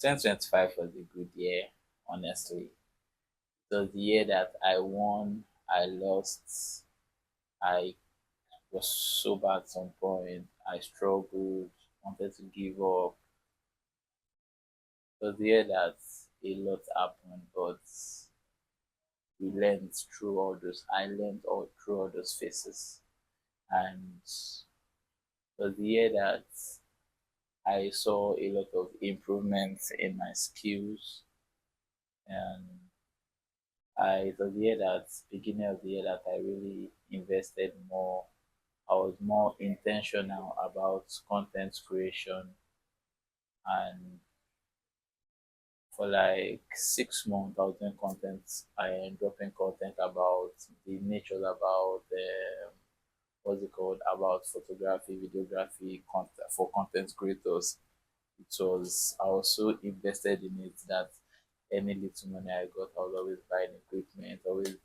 2025 was a good year, honestly. It was the year that I won, I lost, I was so bad at some point, I struggled, wanted to give up. It was the year that a lot happened, but we learned through all those, I learned all through all those phases. And it was the year that I saw a lot of improvements in my skills, and it was the year that beginning of the year that I really invested more. I was more intentional about content creation, and for like 6 months I was doing content. I am dropping content about the nature about what's it called, about photography, videography, content for content creators. It was I was so invested in it that any little money I got, I was always buying equipment, always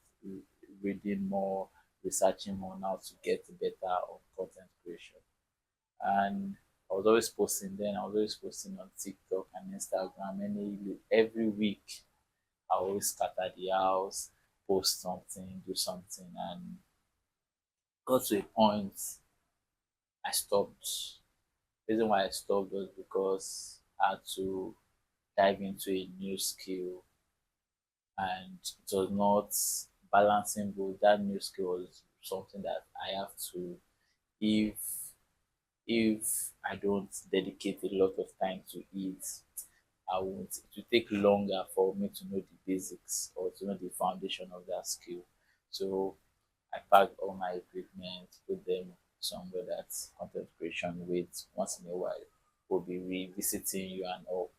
reading more, researching more on how to get better on content creation. And I was always posting then. I was always posting on TikTok and Instagram. Every week, I always scatter the house, post something, do something, and got to a point I stopped. The reason why I stopped was because I had to dive into a new skill, and it was not balancing both. That new skill was something that I have to, if I don't dedicate a lot of time to it, I won't. It will take longer for me to know the basics or to know the foundation of that skill. So I packed all my equipment, put them somewhere that content creation with once in a while will be revisiting you and all.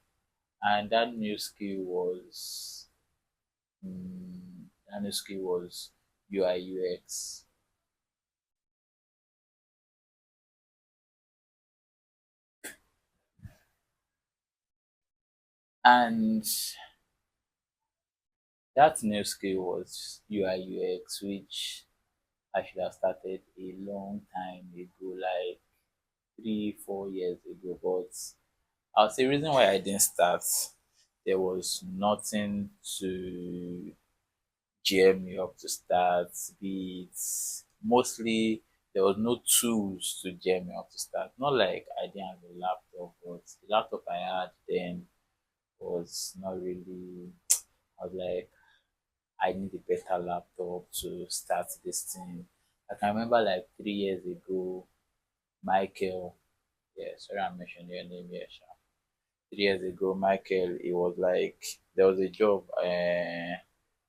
And that new skill was UI UX. And that new skill was UI UX, which I should have started a long time ago, like 3, 4 years ago. But I'll say reason why I didn't start, there was nothing to gear me up to start. Be it mostly there was no tools to gear me up to start. Not like I didn't have a laptop, but the laptop I had then was not really. I was like, I need a better laptop to start this thing. I can remember like 3 years ago, Michael, yeah, sorry I'm mentioning your name here, Sha. 3 years ago, Michael, it was like there was a job, there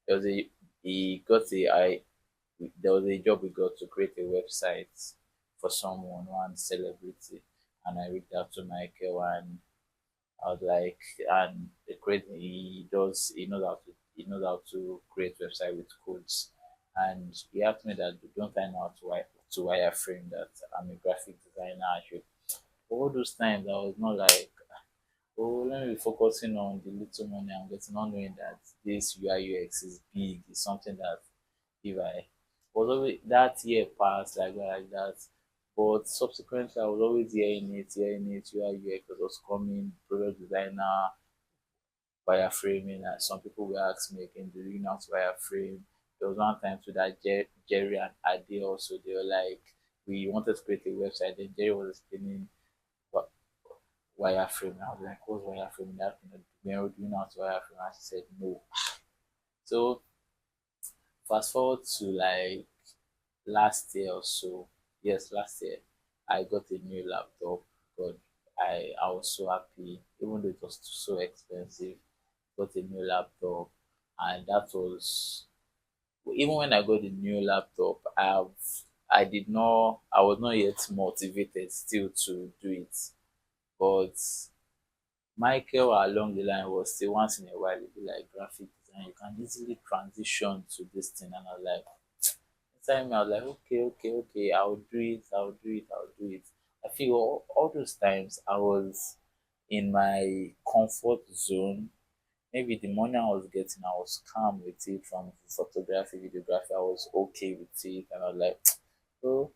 was a he got a I there was a job we got to create a website for someone, one celebrity, and I reached out to Michael and I was like, and he knows how to create website with codes, and he asked me that don't I know how to wireframe, that I'm a graphic designer. I should. All those times I was not like, oh, let me be focusing on the little money I'm getting, not knowing that this UI UX is big. It's something that if I was always that year passed like that. But subsequently, I was always hearing it. UI UX was coming, product designer, wireframing. And some people will ask me again, do you know how to wireframe? There was one time to that Jerry and Ade also. They were like, we wanted to create a website. Then Jerry was explaining what wireframe. I was like, what's wireframe? That do you know how to wireframe? And she said no. So fast forward to like last year or so. Yes, last year I got a new laptop. God, I was so happy, even though it was so expensive. Got a new laptop, and that was even when I got the new laptop. I was not yet motivated still to do it, but Michael along the line was still once in a while he'd be like graphic design, you can easily transition to this thing, and I was like, time I was like, okay, okay, okay, I'll do it. I feel all those times I was in my comfort zone. Maybe the money I was getting, I was calm with it from photography, videography, I was okay with it. And I was like, oh,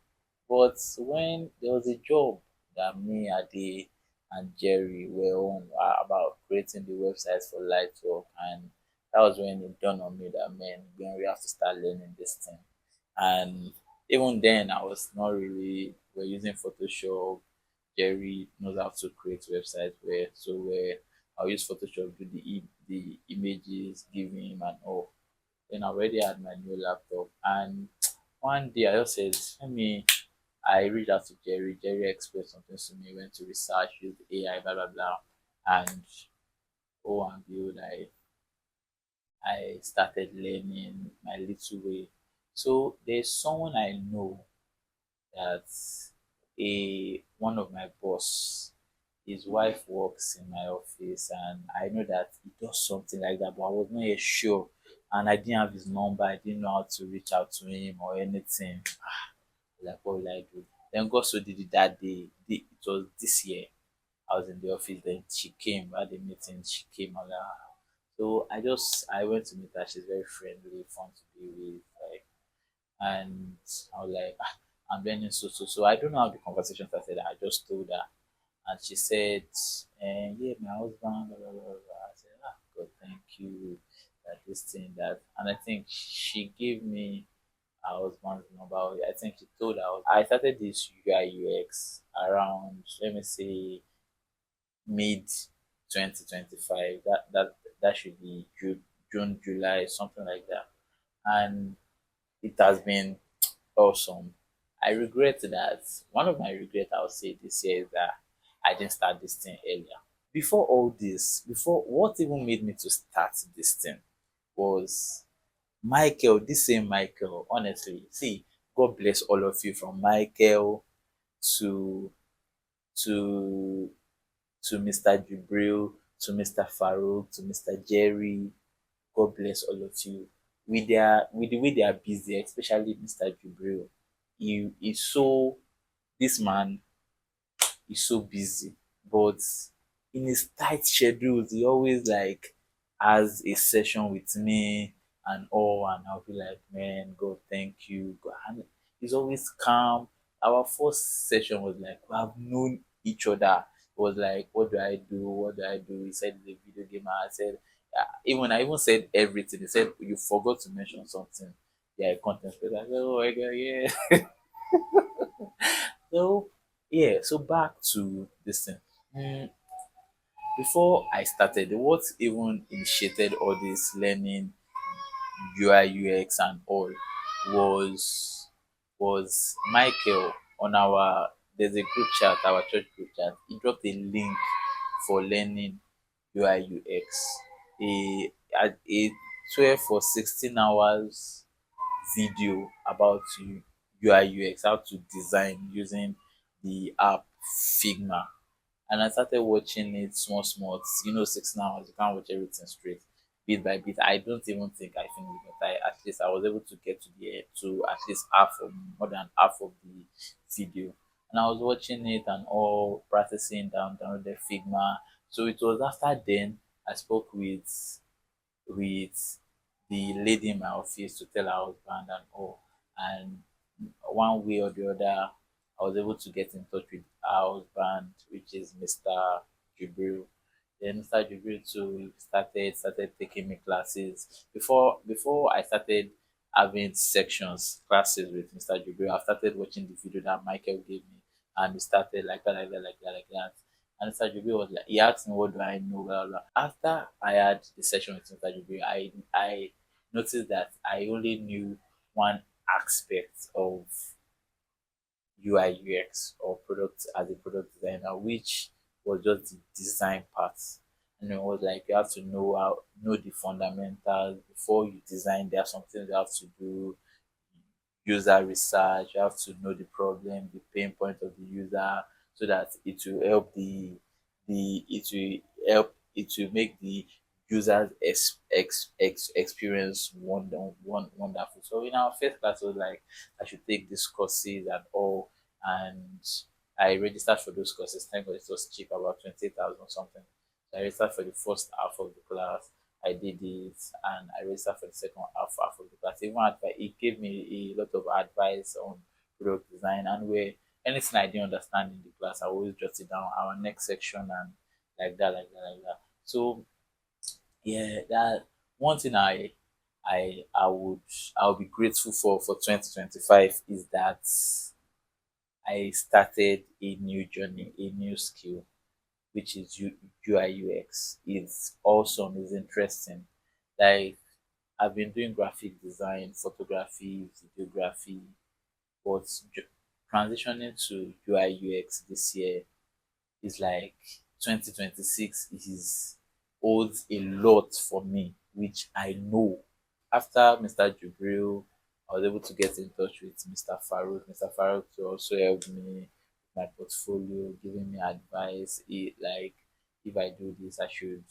but when there was a job that me, I did, and Jerry were on about creating the websites for Lightwork, and that was when it dawned on me that, man, then we have to start learning this thing. And even then, I was not really we're using Photoshop. Jerry knows how to create websites where I'll use Photoshop do the images, give him and all. Then I already had my new laptop, and one day I just said, let me. I reached out to Jerry. Jerry explained something to me. Went to research, used AI, blah blah blah, and oh and behold, I started learning my little way. So there's someone I know that a one of my boss, his wife works in my office, and I know that he does something like that, but I was not yet sure, and I didn't have his number. I didn't know how to reach out to him or anything. Like, what will I do? Then God so did it that day. It was this year. I was in the office. Then she came. We had a meeting. She came. I was like, "Ah." So I went to meet her. She's very friendly, fun to be with. Like, and I was like, I'm learning so. I don't know how the conversation started. I just told her, and she said, yeah, my husband, blah, blah, blah, blah. I said, God, thank you, that this thing, that. And I think she gave me her husband's number. I think she told her. I started this UI UX around, let me say, mid 2025. That should be June, July, something like that. And it has been awesome. I regret that. One of my regrets I would say this year is that I didn't start this thing earlier. Before all this, before what even made me to start this thing was Michael, this same Michael, honestly. See, God bless all of you from Michael to to to Mr. Jubril, to Mr. Farouk, to Mr. Jerry. God bless all of you. With the way they are busy, especially Mr. Jubril. He is so this man is so busy, but in his tight schedules, he always like has a session with me and all, and I'll be like, man, God, thank you. God. And he's always calm. Our first session was like we have known each other. It was like, what do I do? What do I do? He said the video game. I said, I even said everything. He said you forgot to mention something. Yeah, content creator. I said, oh my god, yeah. So yeah, so back to this thing. Mm, Before I started, what even initiated all this learning UI UX and all was was Michael on our there's a group chat, our church group chat. He dropped a link for learning UI UX. A 12 or 16 hours video about UI UX, how to design using the app Figma. And I started watching it small, small. 6 hours, you can't watch everything straight, bit by bit. I don't even think I finished it, but at least I was able to get to at least half of more than half of the video. And I was watching it and all practicing down the Figma. So it was after then I spoke with the lady in my office to tell her husband and all. And one way or the other, I was able to get in touch with her husband, which is Mr. Jibril. Then Mr. Jibril too started taking me classes. Before I started having sections classes with Mr. Jibril, I started watching the video that Michael gave me, and we started like that, like that, like that, like that. And Mr. Jibril was like, he asked me, what do I know, blah, blah, blah. After I had the session with Mr. Jibril, I noticed that I only knew one aspect of UI UX or product as a product designer, which was just the design part. And it was like you have to know the fundamentals before you design. There are some things you have to do, user research, you have to know the problem, the pain point of the user, so that it will help it will make the users experience wonderful. So in our first class, it was like I should take these courses and all, and I registered for those courses. Thank God it was cheap, about 20,000 something. So I registered for the first half of the class. I did it, and I registered for the second half of the class. Even advice, he gave me a lot of advice on product design, and anything I didn't understand in the class, I always jot it down. Our next section and like that, like that, like that. So yeah, that one thing I'll be grateful for 2025 is that I started a new journey, a new skill, which is UI UX. It's awesome, it's interesting. Like I've been doing graphic design, photography, videography, but transitioning to UI UX this year is like 2026 is holds a lot for me, which I know. After Mr. Jubril, I was able to get in touch with Mr. Farouk. Mr. Farouk to also help me with my portfolio, giving me advice. Like if I do this, I should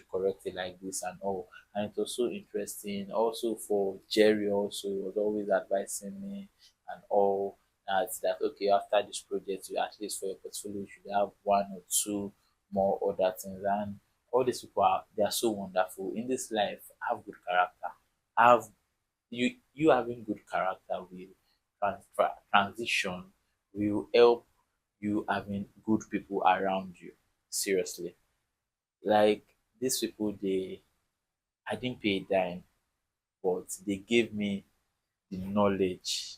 correct it like this and all. And it was so interesting. Also for Jerry, also he was always advising me and all that okay, after this project, you at least for your portfolio you should have one or two more other things. And all these people they are so wonderful in this life. Have good character, have you having good character will transition, will help you having good people around you. Seriously, like these people, they I didn't pay a dime, but they gave me the knowledge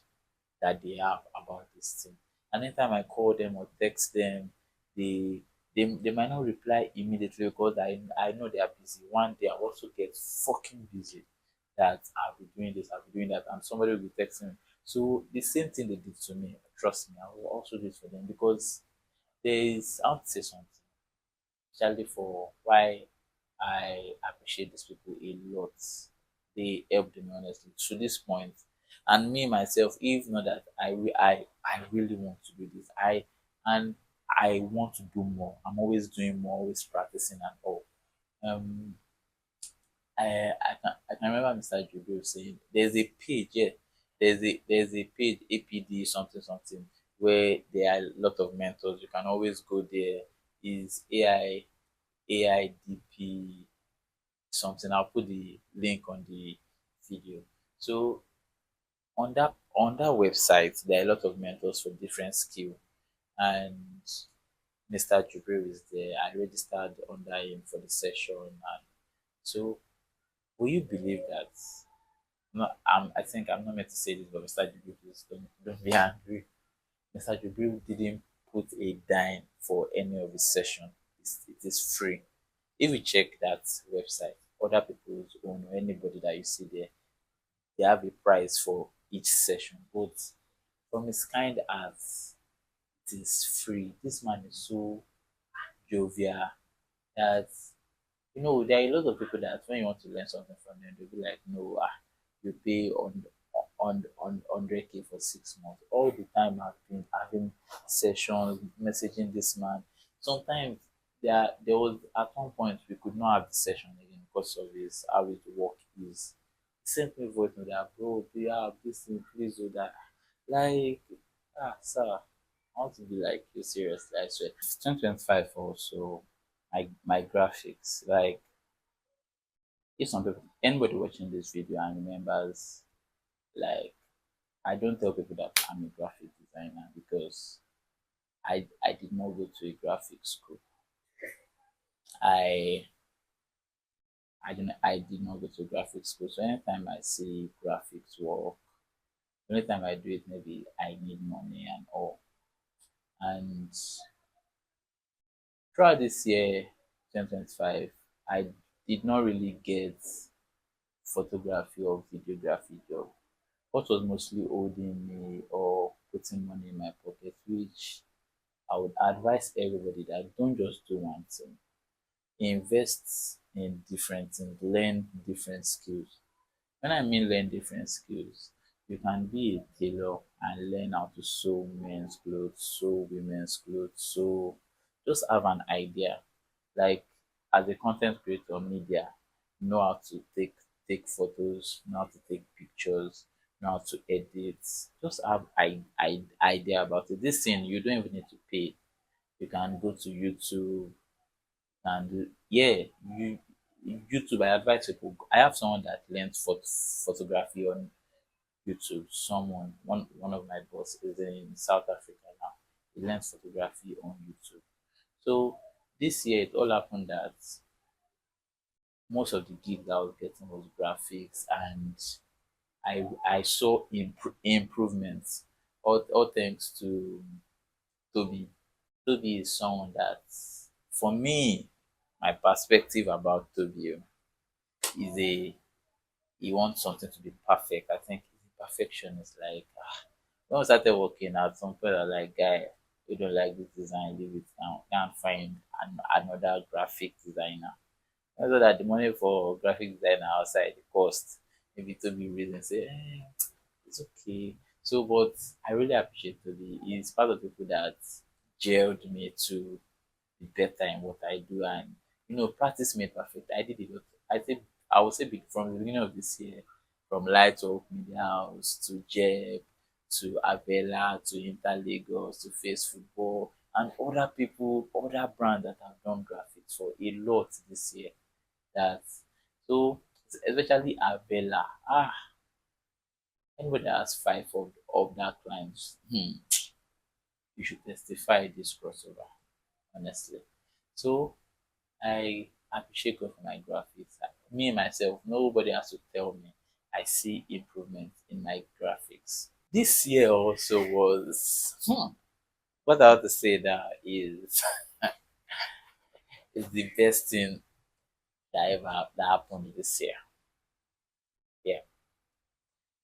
that they have about this thing. And anytime I call them or text them, they they might not reply immediately because I know they are busy. One day I also get fucking busy that I'll be doing this, I'll be doing that, and somebody will be texting me. So the same thing they did to me, trust me, I will also do it for them because there is I want to say something, especially for why I appreciate these people a lot. They helped me honestly to this point. And me myself, if not that I really want to do this. And I want to do more. I'm always doing more, always practicing and all. Um I can remember Mr. Jubil saying there's a page, yeah. There's a page, APD something something, where there are a lot of mentors. You can always go there. Is AIDP something. I'll put the link on the video. So on that website, there are a lot of mentors for different skill, and Mr. Jubril is there. I registered under him for the session, and so will you believe that? No, I think I'm not meant to say this, but Mr. Jubril, please don't be angry. Mr. Jubril didn't put a dime for any of his session. It is free. If you check that website, other people's own or anybody that you see there, they have a price for each session. But from his kind as it is free. This man is so jovial that there are a lot of people that when you want to learn something from them, they'll be like, no, you pay on 100K for 6 months. All the time I've been having sessions, messaging this man. Sometimes there was at one point we could not have the session again because of his how his work is. He sent me voice note that bro, this thing, please do that. Like sir, I want to be like you seriously, I swear. 2025 also my graphics. Like if some people anybody watching this video and remembers, like I don't tell people that I'm a graphic designer because I did not go to a graphic school. I I did not go to graphic school. So anytime I see graphics work, anytime I do it, maybe I need money and all. And throughout this year, 2025, I did not really get photography or videography job. What was mostly holding me or putting money in my pocket, which I would advise everybody that don't just do one thing. Invest in different things, learn different skills. When I mean learn different skills, you can be a tailor and learn how to sew men's clothes, sew women's clothes, so just have an idea. Like as a content creator, media, know how to take photos, know how to take pictures, know how to edit. Just have idea about it. This thing you don't even need to pay. You can go to YouTube and yeah, you YouTube. I advise people. I have someone that learns photography on YouTube. One of my boss is in South Africa now. He learned photography on YouTube. So this year it all happened that most of the gigs I was getting was graphics, and I saw improvements, all thanks to Toby. Toby is someone that, for me, my perspective about Toby is he wants something to be perfect. I think he's a perfectionist. Like, when we started working out, some people are like, guy, we don't like this design, leave it now. Can't find another graphic designer. Also that the money for graphic designer outside the cost, maybe to be reason say, it's okay. So, but I really appreciate Toby. He's part of the people that jailed me to be better in what I do, and practice made perfect. I did it. I think I would say from the beginning of this year, from Light Up Media House to Jeb to Avella to Inter Lagos to Face Football and other people, other brands that have done graphics for a lot this year. That so especially Avella. Anybody that has five of that clients, you should testify this crossover, honestly. So I appreciate God for my graphics. Me myself, nobody has to tell me. I see improvement in my graphics. This year also was what I have to say that is is the best thing that happened this year. Yeah.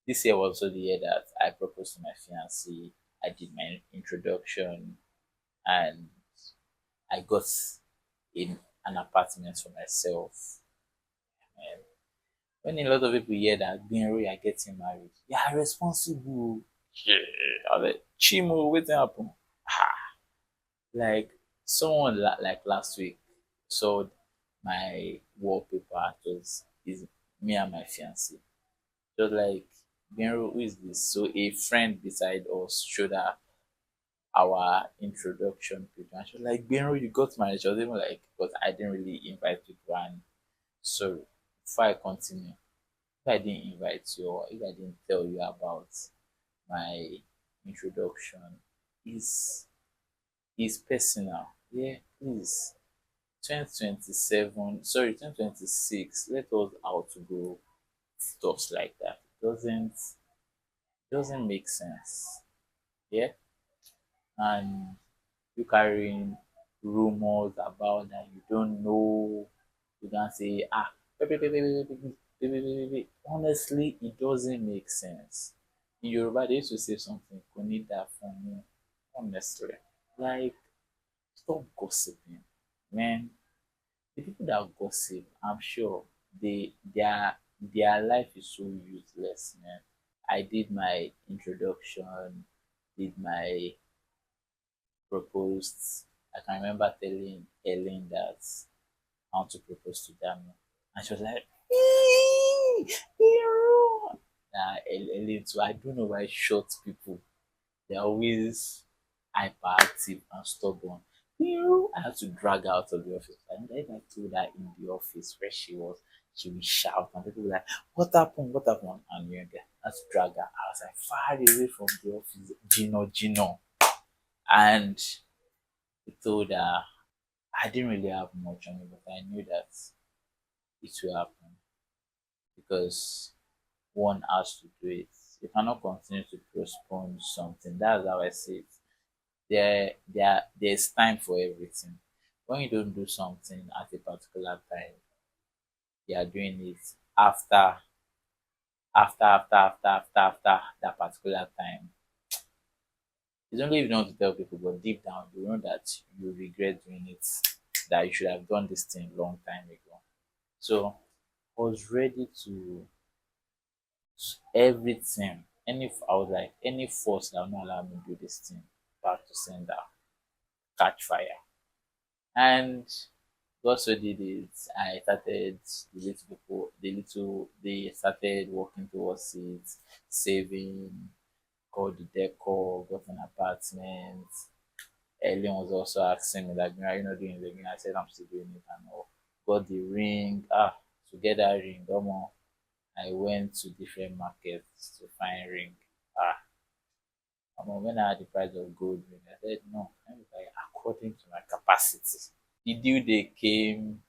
This year was also the year that I proposed to my fiancée. I did my introduction, and I got in an apartment for myself. And when a lot of people hear that Benry are getting married, you are responsible. Yeah. I was like, Chimo, what happened? Like someone like last week saw my wallpaper. It was is me and my fiancée. It was like, Benro, who is this? So a friend beside us showed her our introduction page, and she was like, Benro, you got married. She was even like, but I didn't really invite people. And so before I continue, if I didn't invite you or if I didn't tell you about my introduction, is personal. Yeah, please. 2027, sorry, 2026, let us outgrow stuffs like that. It doesn't make sense. Yeah. And you carrying rumors about that you don't know, you can say, honestly, it doesn't make sense. In Yoruba, they used to say something, "Kò ní dà fún mi," honestly. Like, stop gossiping, man. The people that gossip, I'm sure their life is so useless, man. I did my introduction, did my proposed. I can remember telling Ellen that I want to propose to Dami, and she was like, "Hero." Ellen too. I don't know why short people, they're always hyperactive and stubborn. I had to drag her out of the office. And if I told her in the office where she was, she would shout, and people were like, "What happened? What happened?" And I had to drag her. I was like, far away from the office, Gino. And I told her I didn't really have much on it, but I knew that it will happen because one has to do it. You cannot continue to postpone something. That's how I see it. There's time for everything. When you don't do something at a particular time, you are doing it after after that particular time. It's only if you don't want to tell people, but deep down you know that you regret doing it, that you should have done this thing long time ago. So I was ready to everything. I was like, any force that will not allow me to do this thing, back to sender, catch fire. And God so did it. I started they started working towards it, saving, got the decor, got an apartment. Ellen was also asking me like, are you not doing it again? I said I'm still doing it and all. Got the ring. To get that ring, come on. I went to different markets to find ring. Ah, When I had the price of gold ring, I said, no, let me buy according to my capacity. The due day came,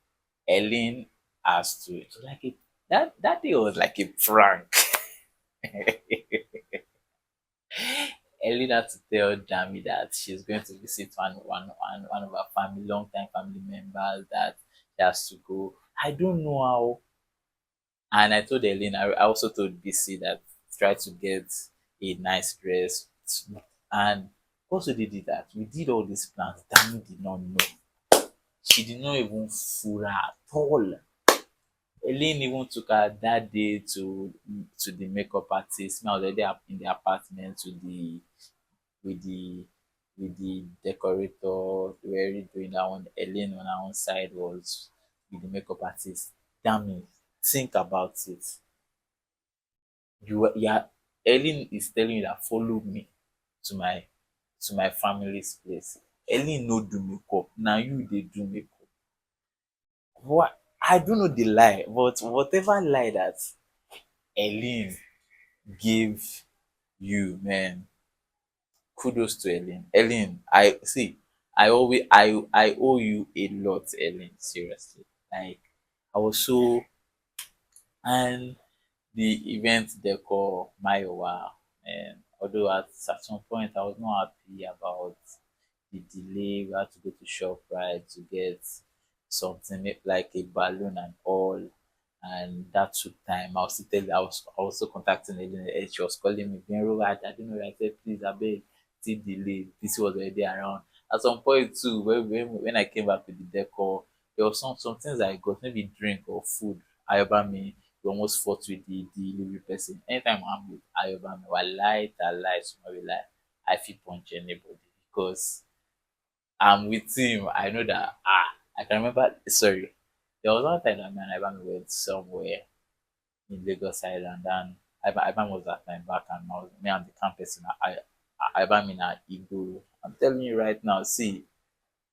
Ellen asked to it. Was like that day was like a prank. Ellen had to tell Jamie that she's going to visit one of her family, long time family members that she has to go. I don't know how. And I told Ellen, I also told BC that try to get a nice dress. And also they did that. We did all these plans. Dami did not know. She did not even fool her at all. Elaine even took her that day to the makeup artist. Me, I was already up in the apartment with the with the decorator. We were already doing that one. Elaine on her own side was with the makeup artist. Damn me, think about it. Yeah, Ellen is telling you that follow me to my family's place. Ellen no do makeup. Now you they do makeup. What, I don't know the lie, but whatever lie that Ellen gave you, man, kudos to Ellen. Ellen, I see. I owe you a lot, Ellen. Seriously, like I was so, and the event decor Mayowa, and although at some point I was not happy about the delay. We had to go to ShopRite to get something like a balloon and all. And that took time. I was still telling, I was also contacting Eden. She was calling me, Benro, I didn't know. I said, please, I beg, still delay. This was already around. At some point too, when I came back with the decor, there was some things I got, maybe drink or food. Ayobami, we almost fought with the delivery person. Anytime I'm with Ayobami, I lie, so I lie. I feel punch anybody because I'm with him. I know that I can remember, sorry. There was one time that me and Ivan went somewhere in Lagos Island, and Ivan was at my back, and I was me and the campus, and Ivan in a Igbo. I'm telling you right now, see,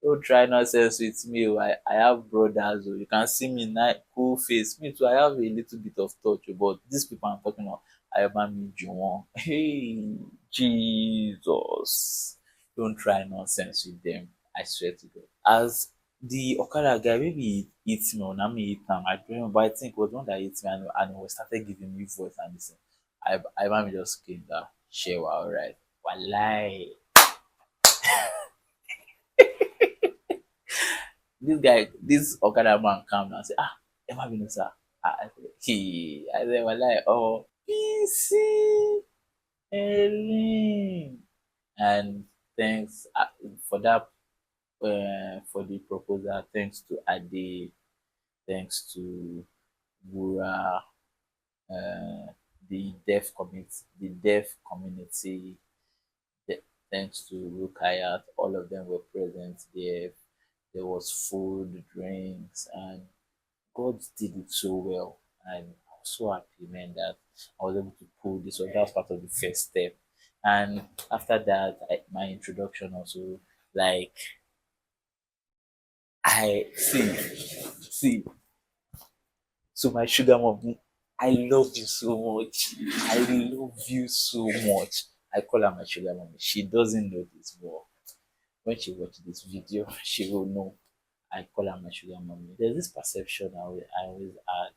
don't try nonsense with me. Oh. I have brothers. Oh. You can see me nice, cool face. Me too. I have a little bit of touch, oh, but these people I'm talking about, I have me Juwon. Hey, Jesus! Don't try nonsense with them. I swear to God. As the Okada guy, maybe he hit me or na me hit am. I don't remember. But I think it was one that hit me, and he started giving me voice and listen. I just came down. Share, alright. Walai. This guy, this Okada man come down and say, Emma Binosa. I said, well, like, oh, PC, Ellen. And thanks for that, for the proposal. Thanks to Ade, thanks to Bura, uh, the deaf community, thanks to Rukayat, all of them were present there. There was food, drinks, and God did it so well, and I was so happy, man, that I was able to pull this off. That was part of the first step, and after that, my introduction also, like I see. So my sugar mom, I love you so much. I love you so much. I call her my sugar mommy. She doesn't know this, but when she watches this video, she will know. I call her my sugar mommy. There's this perception I always had,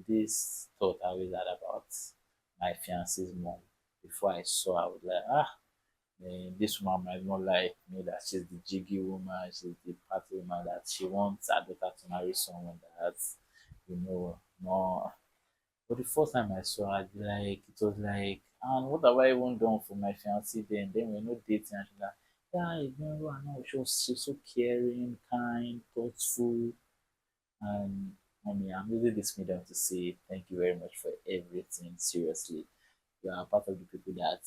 this thought I always had about my fiance's mom. Before I saw her, I was like, man, this woman might not like me, that she's the jiggy woman, she's the party woman, that she wants her daughter to marry someone that, no. But the first time I saw her, like, it was like, and what have I even done for my fiancé then? Then we're not dating, and she's like, yeah, you know, I know she's so caring, kind, thoughtful, and mommy, I'm using this medium to say thank you very much for everything. Seriously, you are part of the people that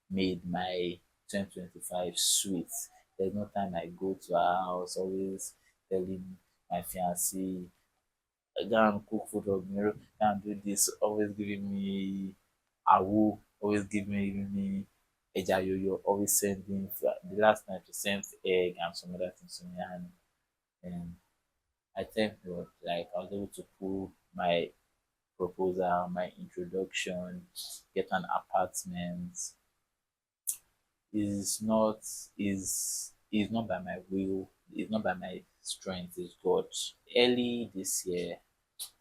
made my 2025 sweet. There's no time I go to her house, always telling my fiancé, go and cook food for me, go and do this, always giving me awu, always giving me eja yoyo, always sending. The last night she sent egg and some other things to me, and I thank God, like I was able to pull my proposal, my introduction, get an apartment, is not is not by my will, it's not by my strength, it's God. Early this year,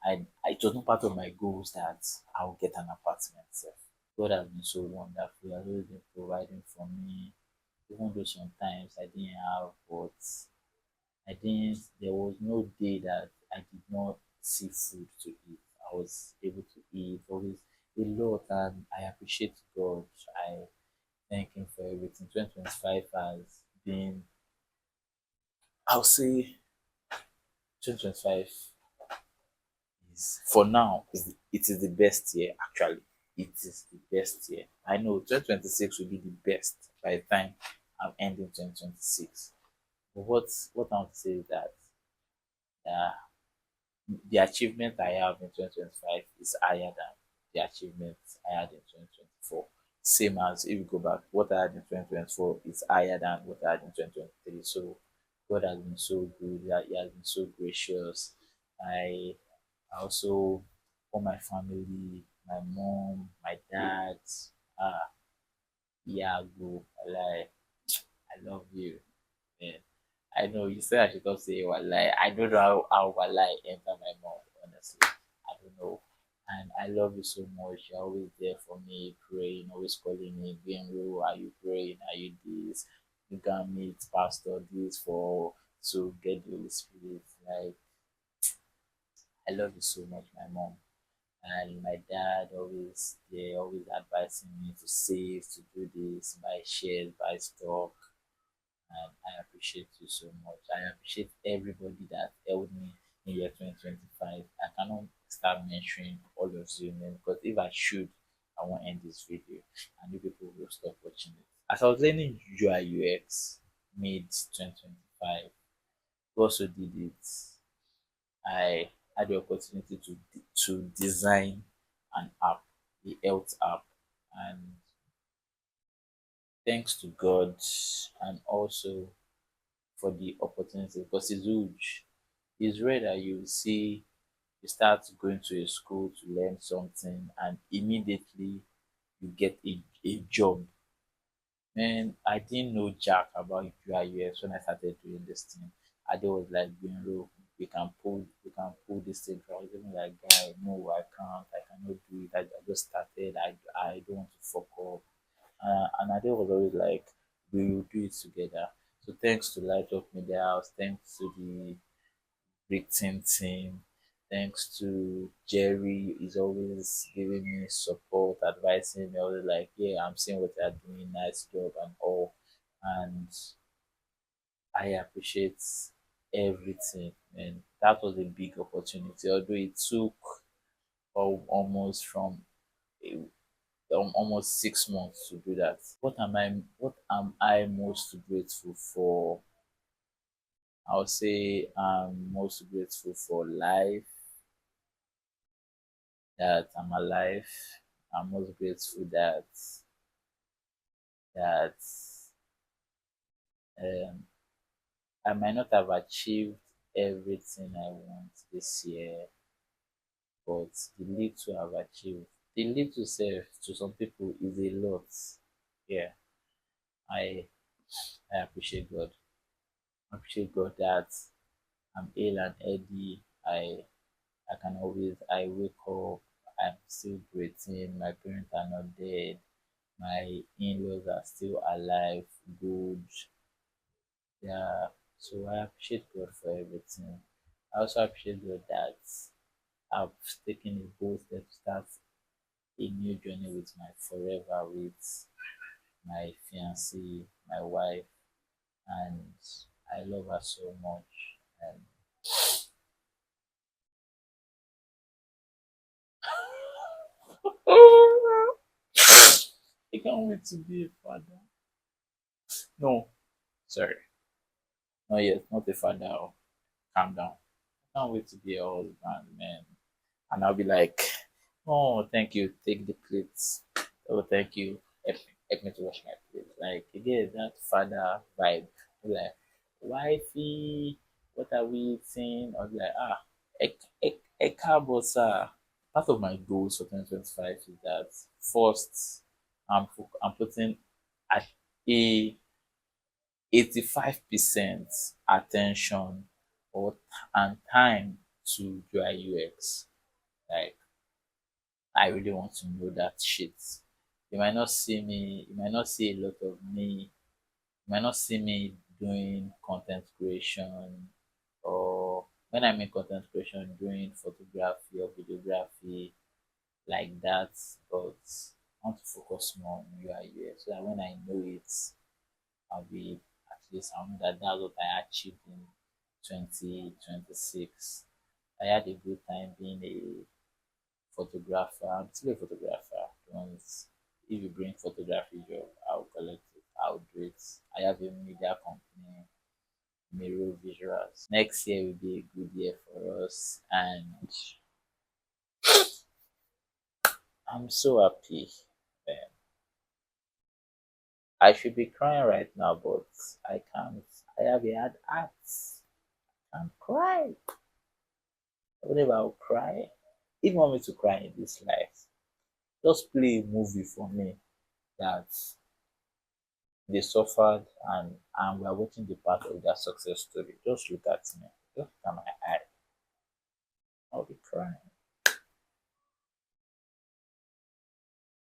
it was not part of my goals that I'll get an apartment. Sef. God has been so wonderful. He has always been providing for me, even though sometimes I didn't have, but I didn't. There was no day that I did not see food to eat. I was able to eat always a lot, and I appreciate God. I thank Him for everything. 2025 has been, I'll say, 2025 is for now it is the best year actually. It is the best year. I know 2026 will be the best by the time I'm ending 2026. But what I want to say is that uh, the achievement I have in 2025 is higher than the achievement I had in 2024. Same as if you go back, what I had in 2024 is higher than what I had in 2023. So God has been so good. He has been so gracious. I also, for my family, my mom, my dad, ah, yeah, go, I love you. Man. I know you said I should not say Walai. I don't know how Walai enter my mouth, honestly. I don't know. And I love you so much. You're always there for me, praying, always calling me, being real. Are you praying? Are you this? You can meet Pastor this for to get the Holy Spirit. Like, I love you so much, my mom. And my dad always they always advising me to save, to do this, buy shares, buy stock, and I appreciate you so much. I appreciate everybody that helped me in year 2025. I cannot start mentioning all of you names because if I should, I won't end this video and you people will stop watching it. As I was learning UI UX mid 2025, we also did it. I had the opportunity to design an app, the health app, and thanks to God and also for the opportunity because it's huge. It's rare that you see you start going to a school to learn something and immediately you get a job. Man, I didn't know jack about UI UX when I started doing this thing. I just was like, bro, we can pull this thing. I was even like, guy, no, I can't, I cannot do it. I just started. I don't want to fuck up. And Ade was always like, we will do it together. So thanks to Light Up Media House, thanks to the Brickton team, thanks to Jerry, is always giving me support, advising me, always like, yeah, I'm seeing what you're doing, nice job and all. And I appreciate everything. And that was a big opportunity, although it took almost from almost 6 months to do that. What am I most grateful for? I'll say I'm most grateful for life, that I'm alive. I'm most grateful that um, I might not have achieved everything I want this year, but the little I've achieved, the little self to some people is a lot. Yeah, I I appreciate God. I appreciate God that I'm ill and healthy. I can always I wake up, I'm still breathing, my parents are not dead, my in-laws are still alive, good. Yeah. So I appreciate God for everything. I also appreciate God that I've taken a bold step to start a new journey with my forever with my fiancée, my wife, and I love her so much. And I can't wait to be a father. No, sorry, not yet, not a father. Oh, calm down. I can't wait to be a husband, man. And I'll be like, oh, thank you, take the plates. Oh, thank you, help me to wash my plate. Like, again, that father vibe. Like, wifey, what are we eating? I'll be like, a carbo, sir. Part of my goals for 2025 is that first, I'm putting, I, a 85% attention or and time to UI UX. Like I really want to know that shit. You might not see a lot of me, you might not see me doing content creation or when I make content creation doing photography or videography like that, but I want to focus more on UI UX so that when I know it, I'll be at least I know that that's what I achieved in 2026. I had a good time being a photographer. I'm still a photographer. Once if you bring photography job, I'll collect it. I'll do it. I have a media company, Miro Visuals. Next year will be a good year for us, and I'm so happy. Man. I should be crying right now, but I can't. I have a hard heart. I can't cry. What if I'll cry? If you want me to cry in this life, just play a movie for me that they suffered and we are watching the part of their success story. Just look at me. Just look at my eye. I'll be crying.